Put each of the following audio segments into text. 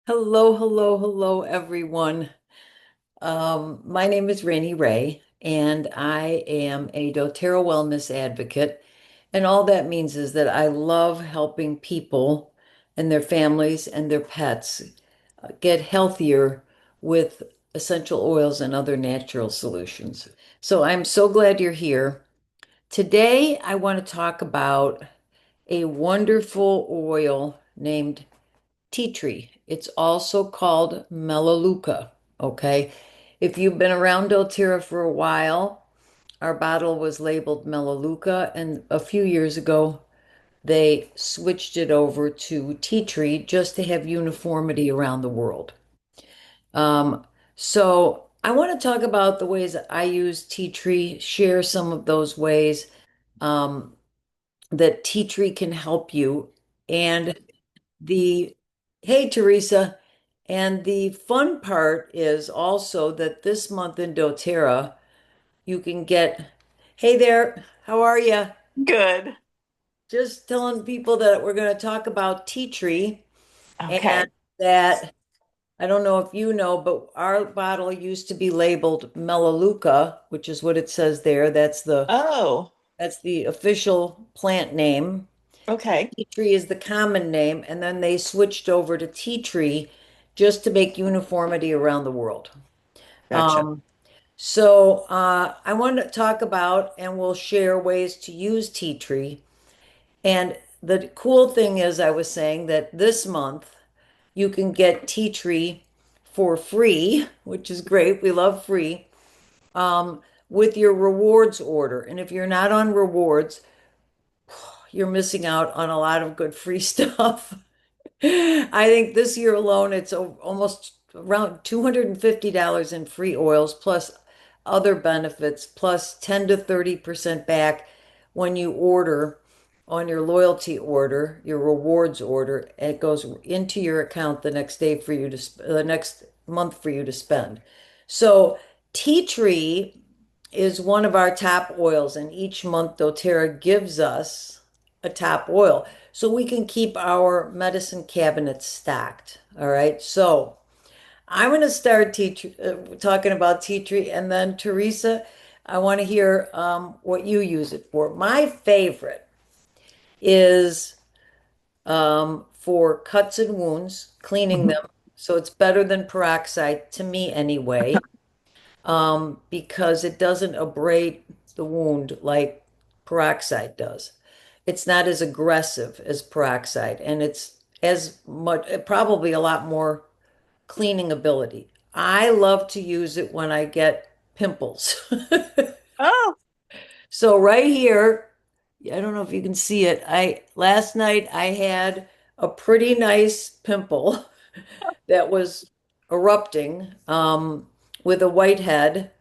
Hello, hello, hello, everyone. My name is Rainey Ray, and I am a doTERRA wellness advocate. And all that means is that I love helping people and their families and their pets get healthier with essential oils and other natural solutions. So I'm so glad you're here. Today, I want to talk about a wonderful oil named tea tree. It's also called Melaleuca. Okay. If you've been around doTERRA for a while, our bottle was labeled Melaleuca, and a few years ago, they switched it over to tea tree just to have uniformity around the world. Um, so I want to talk about the ways that I use tea tree, share some of those ways um, that tea tree can help you. And the Hey, Teresa. And the fun part is also that this month in doTERRA, you can get, hey there, how are you? Good. Just telling people that we're going to talk about tea tree and Okay. that I don't know if you know, but our bottle used to be labeled Melaleuca, which is what it says there. Oh, That's the official plant name. okay. Tea tree is the common name, and then they switched over to tea tree just to make uniformity around the world. Gotcha. Um, I want to talk about, and we'll share ways to use tea tree. And the cool thing is, I was saying that this month you can get tea tree for free, which is great. We love free, with your rewards order. And if you're not on rewards, you're missing out on a lot of good free stuff. I think this year alone, it's almost around $250 in free oils, plus other benefits, plus 10 to 30% back when you order on your loyalty order, your rewards order. It goes into your account the next day for you to, the next month for you to spend. So, tea tree is one of our top oils, and each month doTERRA gives us a top oil so we can keep our medicine cabinet stocked. All right. So I'm going to start talking about tea tree, and then Teresa, I want to hear what you use it for. My favorite is for cuts and wounds, cleaning Mhm. them. So it's better than peroxide to me anyway, because it doesn't abrade the wound like peroxide does. It's not as aggressive as peroxide, and it's as much, probably a lot more cleaning ability. I love to use it when I get pimples. Oh, So right here, I don't know if you can see it. I last night I had a pretty nice pimple that was erupting with a white head,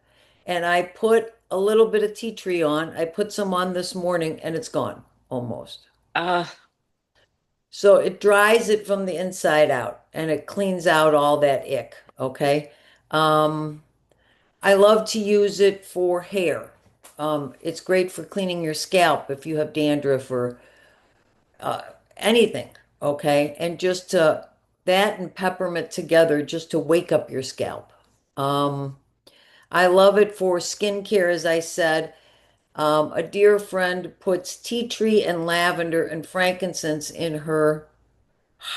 and I put a little bit of tea tree on. I put some on this morning, and it's gone almost. uh, So it dries it from the inside out, and it cleans out all that ick. Okay. Um, I love to use it for hair. It's great for cleaning your scalp if you have dandruff or anything. Okay. And just to that and peppermint together just to wake up your scalp. Um, I love it for skincare, as I said. A dear friend puts tea tree and lavender and frankincense in her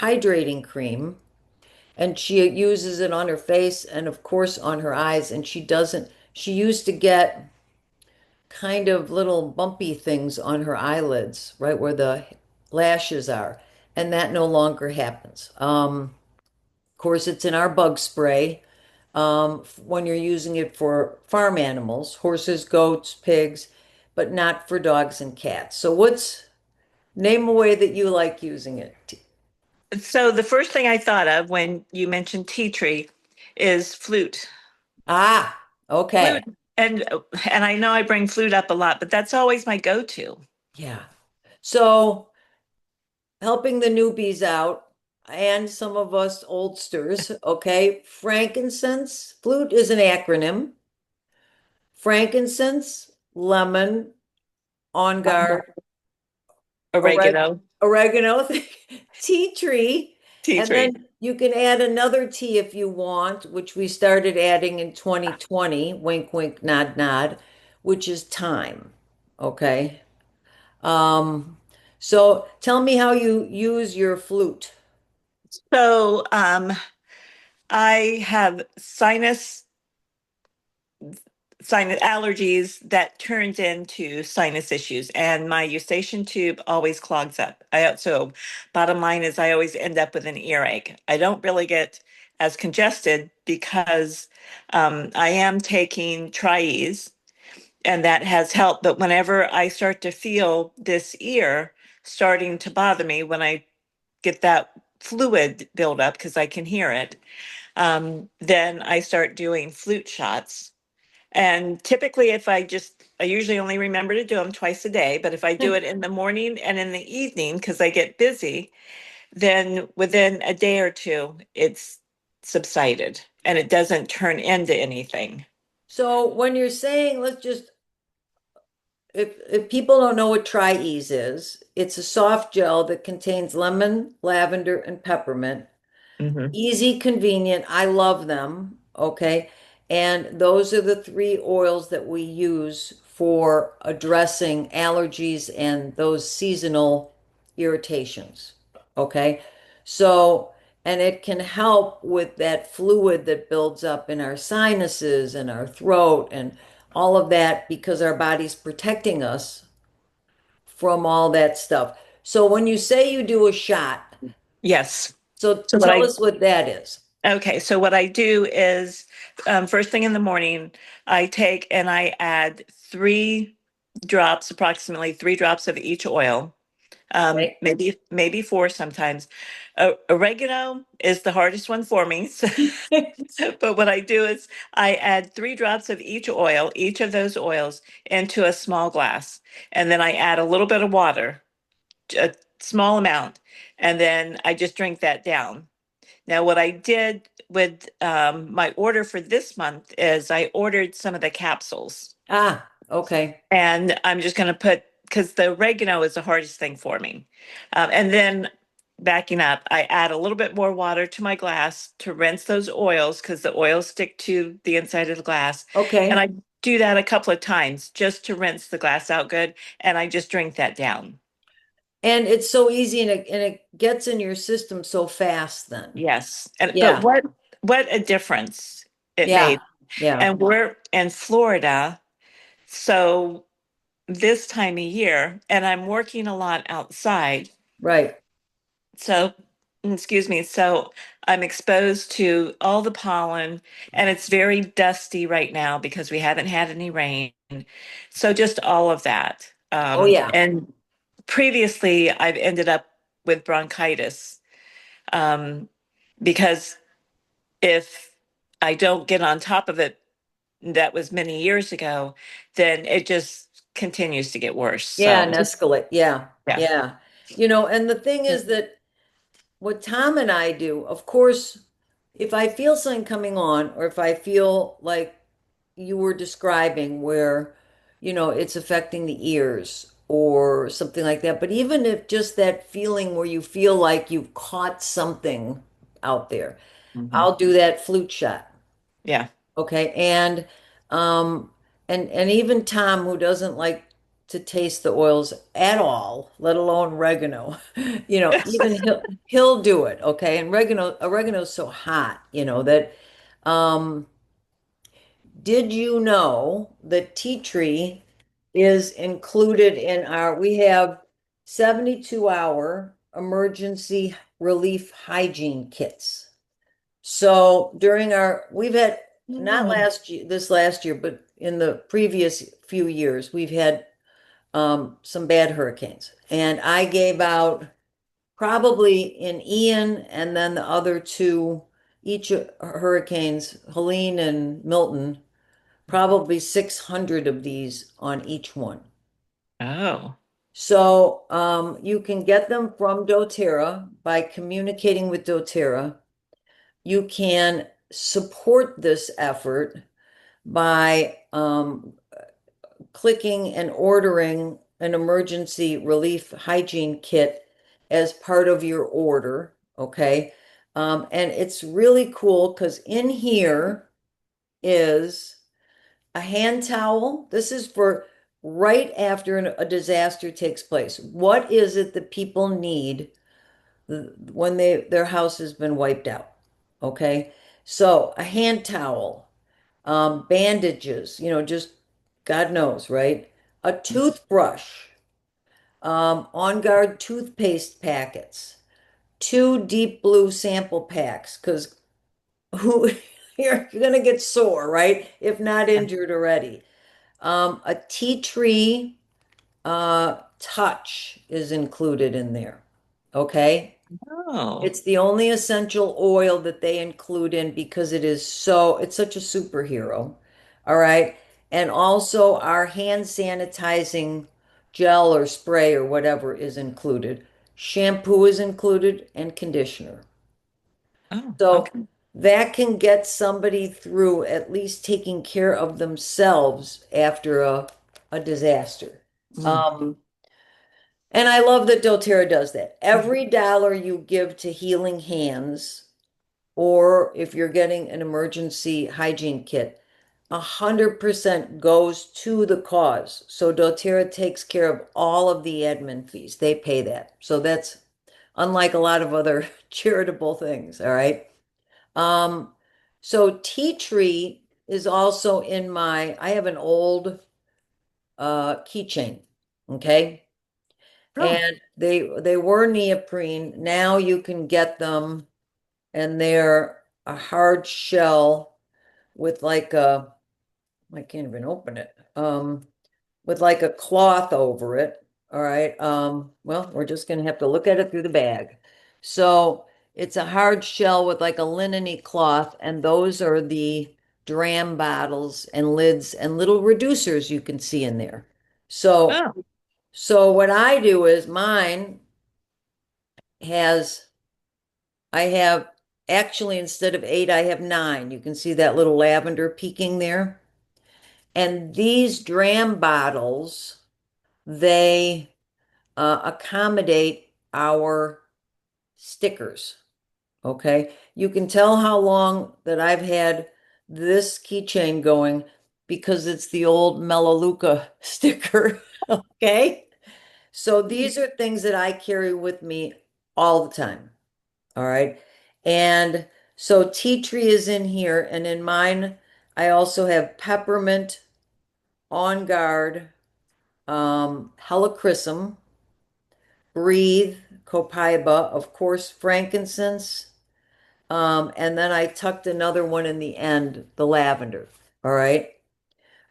hydrating cream, and she uses it on her face and, of course, on her eyes. And she used to get kind of little bumpy things on her eyelids, right where the lashes are, and that no longer happens. Of course, it's in our bug spray when you're using it for farm animals, horses, goats, pigs, but not for dogs and cats. So name a way that you like using it? so the first thing I thought of when you mentioned tea tree is flute. Ah, okay. Flute, and and I know I bring flute up a lot, but that's always my go-to. Yeah. So helping the newbies out and some of us oldsters, okay? Frankincense, flute is an acronym. Frankincense, lemon, on guard, oreg Oregano, oregano, tea tree, tea and then tree. You can add another tea if you want, which we started adding in 2020, wink, wink, nod, nod, which is thyme. Okay. Um, so tell me how you use your flute. So, I have sinus allergies that turns into sinus issues, and my eustachian tube always clogs up. So bottom line is I always end up with an earache. I don't really get as congested because I am taking Tri-Ease, and that has helped. But whenever I start to feel this ear starting to bother me, when I get that fluid build up because I can hear it, then I start doing flute shots. And typically, I usually only remember to do them twice a day, but if I do it in the morning and in the evening, because I get busy, then within a day or two, it's subsided and it doesn't turn into anything. So when you're saying, let's just, if people don't know what Tri-Ease is, it's a soft gel that contains lemon, lavender, and peppermint. Hmm. Easy, convenient. I love them. Okay. And those are the three oils that we use for addressing allergies and those seasonal irritations. Okay. So, and it can help with that fluid that builds up in our sinuses and our throat and all of that because our body's protecting us from all that stuff. So when you say you do a shot, Yes. so So what tell I us what that is. Okay, so what I do is first thing in the morning, I take and I add approximately 3 drops of each oil, Right. maybe four sometimes. Oregano is the hardest one for me. But what I do is I add 3 drops of each of those oils into a small glass. And then I add a little bit of water, a small amount, and then I just drink that down. Now, what I did with my order for this month is I ordered some of the capsules, Ah, okay. and I'm just going to because the oregano is the hardest thing for me. And then backing up, I add a little bit more water to my glass to rinse those oils because the oils stick to the inside of the glass. And Okay. I do that a couple of times just to rinse the glass out good. And I just drink that down. And it's so easy and it gets in your system so fast then. Yes. But Yeah. what a difference it Yeah. made. Yeah. And we're in Florida. So this time of year, and I'm working a lot outside. Right. So, excuse me. So I'm exposed to all the pollen, and it's very dusty right now because we haven't had any rain. So just all of that. Oh yeah. And previously, I've ended up with bronchitis um, because if I don't get on top of it, that was many years ago, then it just continues to get worse. Yeah, So, and escalate. Yeah. yeah. Yeah. And the thing is that what Tom and I do, of course, if I feel something coming on, or if I feel like you were describing where, it's affecting the ears or something like that, but even if just that feeling where you feel like you've caught something out there, Mhm. I'll do that flute shot. Yeah. Okay. Um and even Tom, who doesn't like to taste the oils at all, let alone oregano, even he'll do it. Okay. And oregano's so hot, that um did you know that tea tree is included in we have 72-hour emergency relief hygiene kits. So we've had, not Mm. this last year, but in the previous few years, we've had some bad hurricanes. And I gave out probably in Ian and then the other two, each hurricanes, Helene and Milton, probably 600 of these on each one. Oh. So you can get them from doTERRA by communicating with doTERRA. You can support this effort by clicking and ordering an emergency relief hygiene kit as part of your order. Okay. And it's really cool because in here is a hand towel. This is for right after a disaster takes place. What is it that people need when their house has been wiped out? Okay. So a hand towel, bandages, just God knows, right? A toothbrush, On Guard toothpaste packets, two deep blue sample packs, because who you're gonna get sore, right? If not injured already. A tea tree touch is included in there. Okay. Oh, It's the only essential oil that they include in because it's such a superhero. All right. And also our hand sanitizing gel or spray or whatever is included. Shampoo is included and conditioner. oh, So okay. that can get somebody through at least taking care of themselves after a disaster. Mm. Um, and I love that doTERRA does that. Every dollar you give to Healing Hands, or if you're getting an emergency hygiene kit, 100% goes to the cause. So doTERRA takes care of all of the admin fees. They pay that. So that's unlike a lot of other charitable things, all right? Um, so tea tree is also I have an old keychain, okay? Oh, And they were neoprene. Now you can get them and they're a hard shell with like I can't even open it. With like a cloth over it. All right. Well, we're just gonna have to look at it through the bag. So it's a hard shell with like a lineny cloth, and those are the dram bottles and lids and little reducers you can see in there. So oh, so what I do is mine has I have actually instead of eight, I have nine. You can see that little lavender peeking there. And these dram bottles, they accommodate our stickers. Okay. You can tell how long that I've had this keychain going because it's the old Melaleuca sticker. Okay. So these are things that I carry with me all the time. All right. And so tea tree is in here. And in mine, I also have peppermint, On Guard, helichrysum, breathe, copaiba, of course, frankincense. And then I tucked another one in the end, the lavender. All right.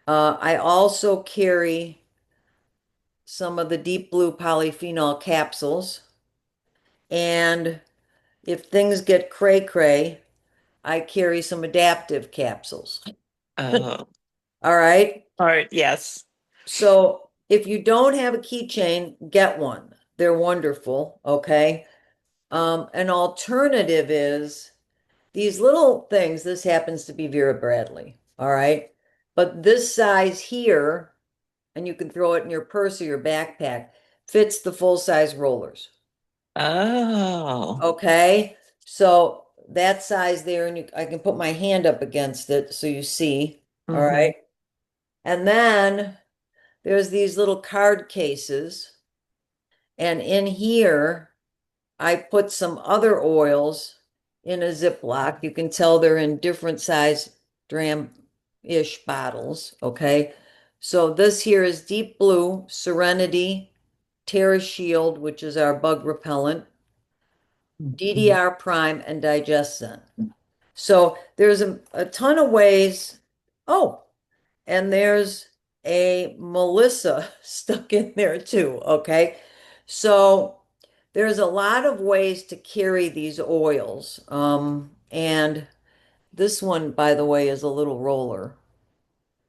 I also carry some of the deep blue polyphenol capsules. And if things get cray cray, I carry some adaptive capsules. oh. All right. All right, yes. So if you don't have a keychain, get one. They're wonderful. Okay. An alternative is these little things. This happens to be Vera Bradley. All right. But this size here, and you can throw it in your purse or your backpack, fits the full size rollers. Oh. Okay. So that size there, and I can put my hand up against it so you see. All Hmm. right. And then there's these little card cases. And in here, I put some other oils in a Ziploc. You can tell they're in different size dram-ish bottles. Okay. So this here is Deep Blue, Serenity, Terra Shield, which is our bug repellent, DDR Prime, and Digestant. So there's a ton of ways. Oh, and there's a Melissa stuck in there too. Okay. So there's a lot of ways to carry these oils. And this one, by the way, is a little roller.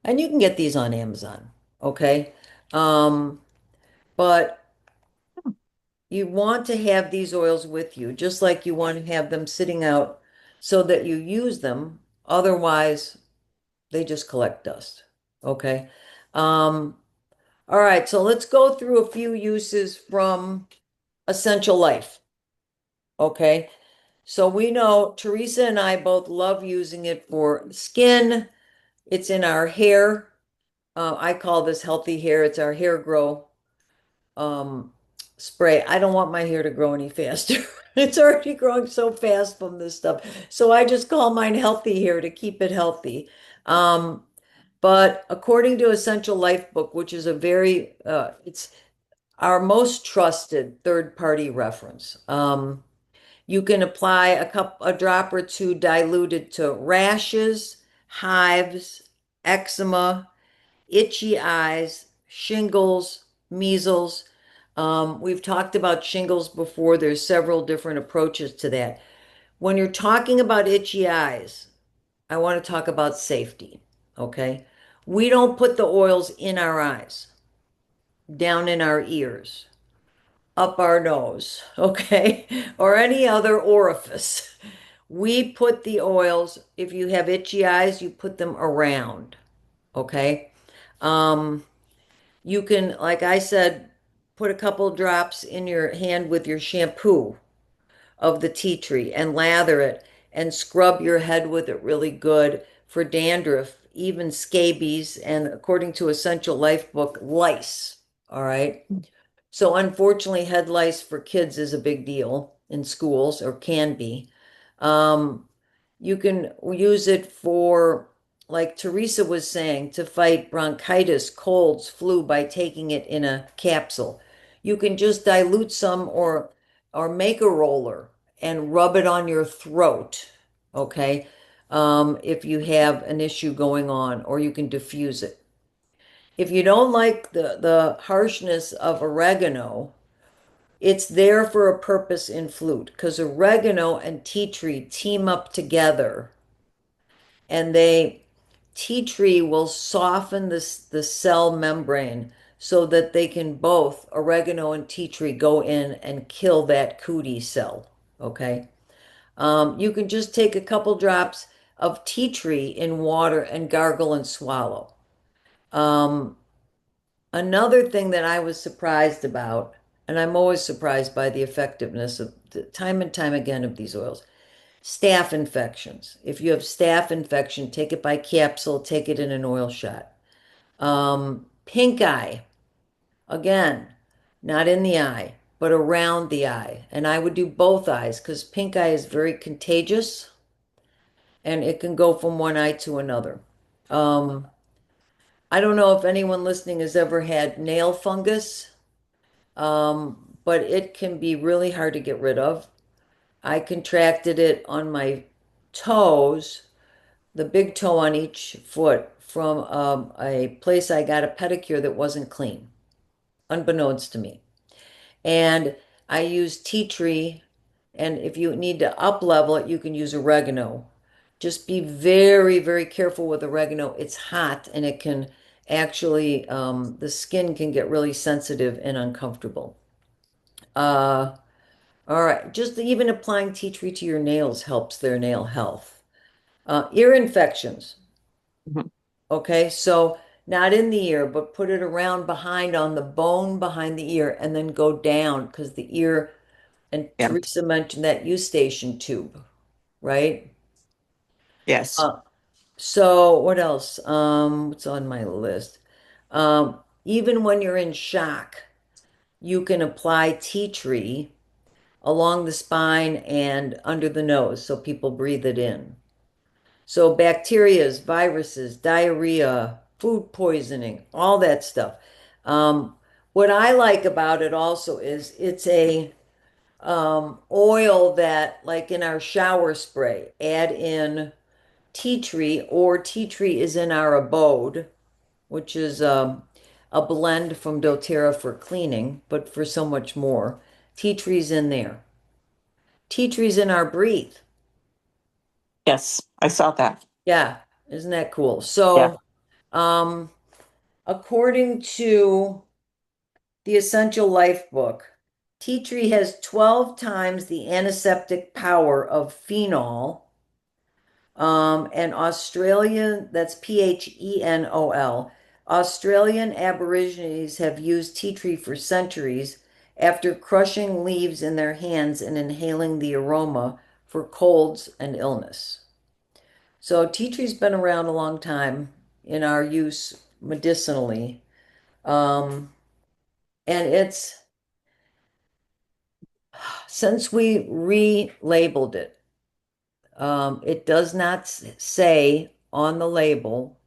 And you can get these on Amazon. Okay. Um, but you want to have these oils with you, just like you want to have them sitting out so that you use them. Otherwise, they just collect dust. Okay. Um, all right, so let's go through a few uses from Essential Life. Okay. So we know Teresa and I both love using it for skin. It's in our hair. I call this healthy hair. It's our hair grow um, spray. I don't want my hair to grow any faster. It's already growing so fast from this stuff. So I just call mine healthy hair to keep it healthy. Um, but according to Essential Life book, which is it's our most trusted third-party reference. You can apply a drop or two diluted to rashes, hives, eczema, itchy eyes, shingles, measles. We've talked about shingles before. There's several different approaches to that. When you're talking about itchy eyes, I want to talk about safety. Okay. We don't put the oils in our eyes, down in our ears, up our nose, okay, or any other orifice. We put the oils, if you have itchy eyes, you put them around, okay? Um, you can, like I said, put a couple drops in your hand with your shampoo of the tea tree and lather it and scrub your head with it really good for dandruff, even scabies, and according to Essential Life book, lice. All right. So unfortunately, head lice for kids is a big deal in schools, or can be. Um, you can use it for, like Teresa was saying, to fight bronchitis, colds, flu by taking it in a capsule. You can just dilute some or make a roller and rub it on your throat, okay? If you have an issue going on, or you can diffuse it. If you don't like the harshness of oregano, it's there for a purpose in flute because oregano and tea tree team up together and tea tree will soften the cell membrane so that they can both, oregano and tea tree, go in and kill that cootie cell. Okay. You can just take a couple drops of tea tree in water and gargle and swallow. Um, Another thing that I was surprised about, and I'm always surprised by the effectiveness of time and time again of these oils, staph infections. If you have staph infection, take it by capsule, take it in an oil shot. Pink eye, again, not in the eye, but around the eye. And I would do both eyes because pink eye is very contagious and it can go from one eye to another. Um, I don't know if anyone listening has ever had nail fungus. But it can be really hard to get rid of. I contracted it on my toes, the big toe on each foot, from a place I got a pedicure that wasn't clean, unbeknownst to me. And I use tea tree, and if you need to up level it, you can use oregano. Just be very, very careful with oregano. It's hot and it can actually, the skin can get really sensitive and uncomfortable. Uh, All right, just even applying tea tree to your nails helps their nail health. Ear infections. Mhm. Okay, so not in the ear, but put it around behind on the bone behind the ear and then go down because the ear, and Yeah. Teresa mentioned that eustachian tube, right? Yes. Uh, so what else? What's on my list? Even when you're in shock, you can apply tea tree along the spine and under the nose so people breathe it in. So bacterias, viruses, diarrhea, food poisoning, all that stuff. What I like about it also is it's a oil that, like in our shower spray, add in tea tree, or tea tree is in our abode, which is a blend from doTERRA for cleaning, but for so much more. Tea tree's in there. Tea tree's in our breathe. Yes. I saw that. Yeah, isn't that cool? Yeah. So, um, according to the Essential Life book, tea tree has 12 times the antiseptic power of phenol. And Australian, that's Phenol. Australian Aborigines have used tea tree for centuries after crushing leaves in their hands and inhaling the aroma for colds and illness. So tea tree's been around a long time in our use medicinally. Um, and it's since we relabeled it, it does not say on the label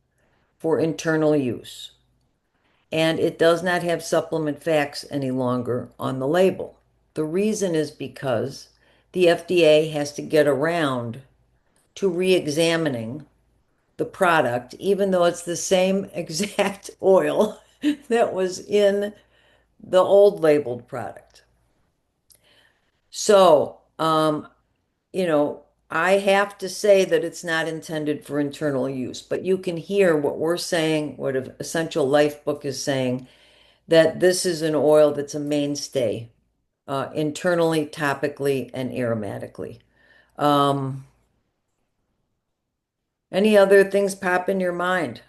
for internal use. And it does not have supplement facts any longer on the label. The reason is because the FDA has to get around to re-examining the product, even though it's the same exact oil that was in the old labeled product. So, I have to say that it's not intended for internal use, but you can hear what we're saying, what Essential Life book is saying, that this is an oil that's a mainstay internally, topically, and aromatically. Um, any other things pop in your mind?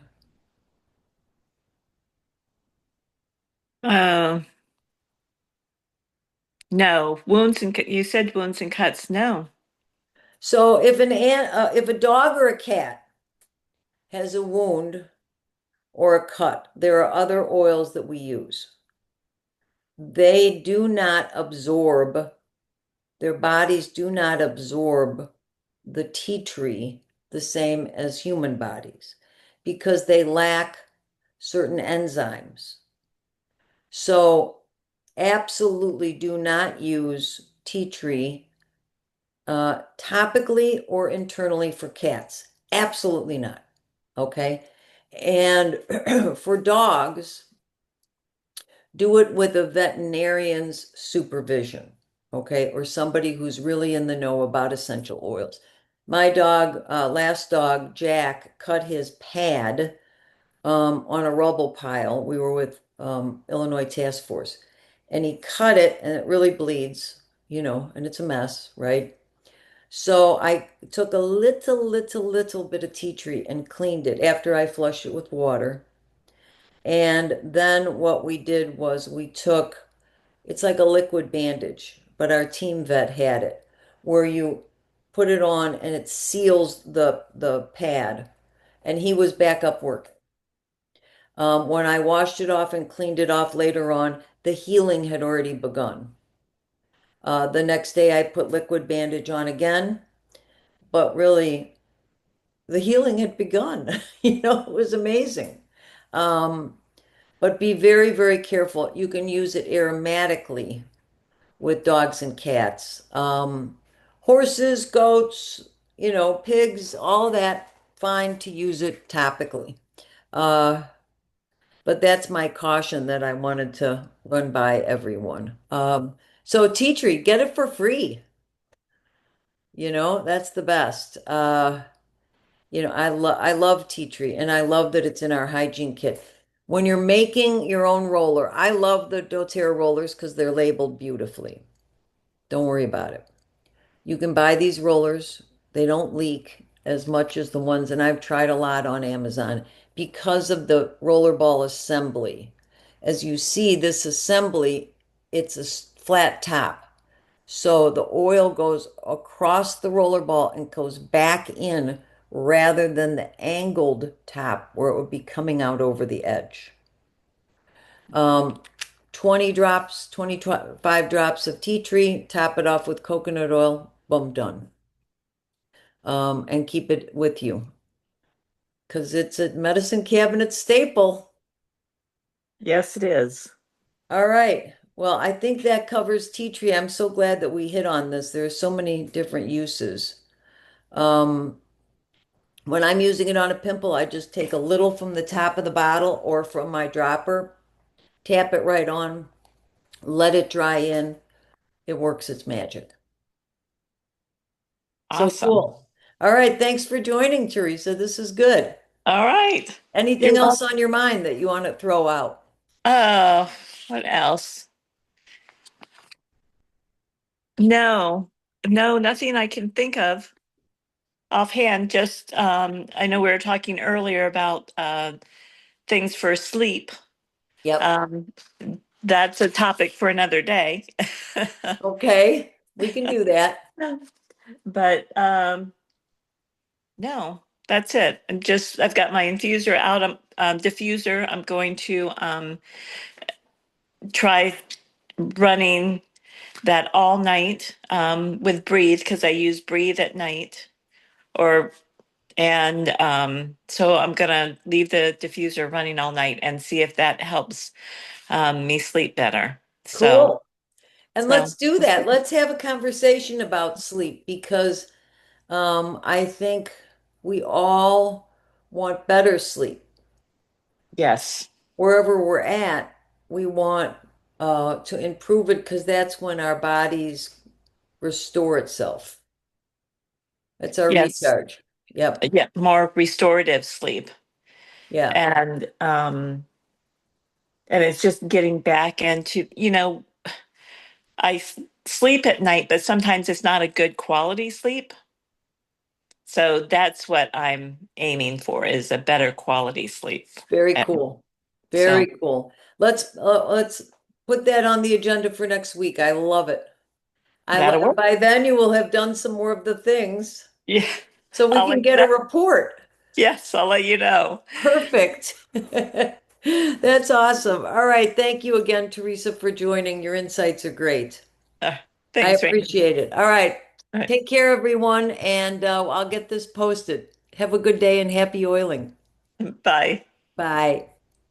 Uh, no, you said wounds and cuts. No. So if a dog or a cat has a wound or a cut, there are other oils that we use. They do not absorb, their bodies do not absorb the tea tree the same as human bodies because they lack certain enzymes. So absolutely do not use tea tree topically or internally for cats. Absolutely not. Okay. And for dogs, do it with a veterinarian's supervision. Okay. Or somebody who's really in the know about essential oils. My dog, last dog, Jack, cut his pad on a rubble pile. We were with Illinois Task Force, and he cut it, and it really bleeds, and it's a mess, right? So I took a little bit of tea tree and cleaned it after I flushed it with water. And then what we did was it's like a liquid bandage, but our team vet had it, where you put it on and it seals the pad. And he was back up working. When I washed it off and cleaned it off later on, the healing had already begun. The next day I put liquid bandage on again, but really the healing had begun. It was amazing. Um, but be very, very careful. You can use it aromatically with dogs and cats. Horses, goats, pigs, all that, fine to use it topically. Uh, But that's my caution that I wanted to run by everyone. So tea tree, get it for free. That's the best. I love tea tree and I love that it's in our hygiene kit. When you're making your own roller, I love the doTERRA rollers because they're labeled beautifully. Don't worry about it. You can buy these rollers. They don't leak as much as the ones, and I've tried a lot on Amazon because of the rollerball assembly. As you see, this assembly, it's a flat top. So the oil goes across the rollerball and goes back in rather than the angled top where it would be coming out over the edge. Um, 20 drops, 25 drops of tea tree, top it off with coconut oil, boom, done. And keep it with you because it's a medicine cabinet staple. Yes, it is. All right. Well, I think that covers tea tree. I'm so glad that we hit on this. There are so many different uses. Um, when I'm using it on a pimple, I just take a little from the top of the bottle or from my dropper, tap it right on, let it dry in. It works its magic. So Awesome. cool. All right. Thanks for joining, Teresa. This is good. All right. You're Anything else welcome. on your mind that you want to throw out? What else? No, no, nothing I can think of offhand. Just I know we were talking earlier about things for sleep. Yep. Um, that's a topic for another day. Okay, we can do that. But no, that's it. I've got my infuser out, diffuser. I'm going to try running that all night with Breathe because I use Breathe at night. Or and so I'm gonna leave the diffuser running all night and see if that helps me sleep better. So Cool. And so let's do we'll that. see. Let's have a conversation about sleep because I think we all want better sleep. Yes, Wherever we're at, we want to improve it because that's when our bodies restore itself. It's our yes, recharge. Yep. yeah, more restorative sleep, Yeah. and it's just getting back into, sleep at night, but sometimes it's not a good quality sleep. So that's what I'm aiming for is a better quality sleep. Very And cool. Very so cool. Let's put that on the agenda for next week. I love it. that'll work. By then you will have done some more of the things Yeah, so we I'll can let you get know. a report. Yes, I'll let you know. Perfect. That's awesome. All right. Thank you again, Teresa, for joining. Your insights are great. Uh, I Thanks, Randy. appreciate it. All right. All right, Take care, everyone, and I'll get this posted. Have a good day and happy oiling. bye. Bye.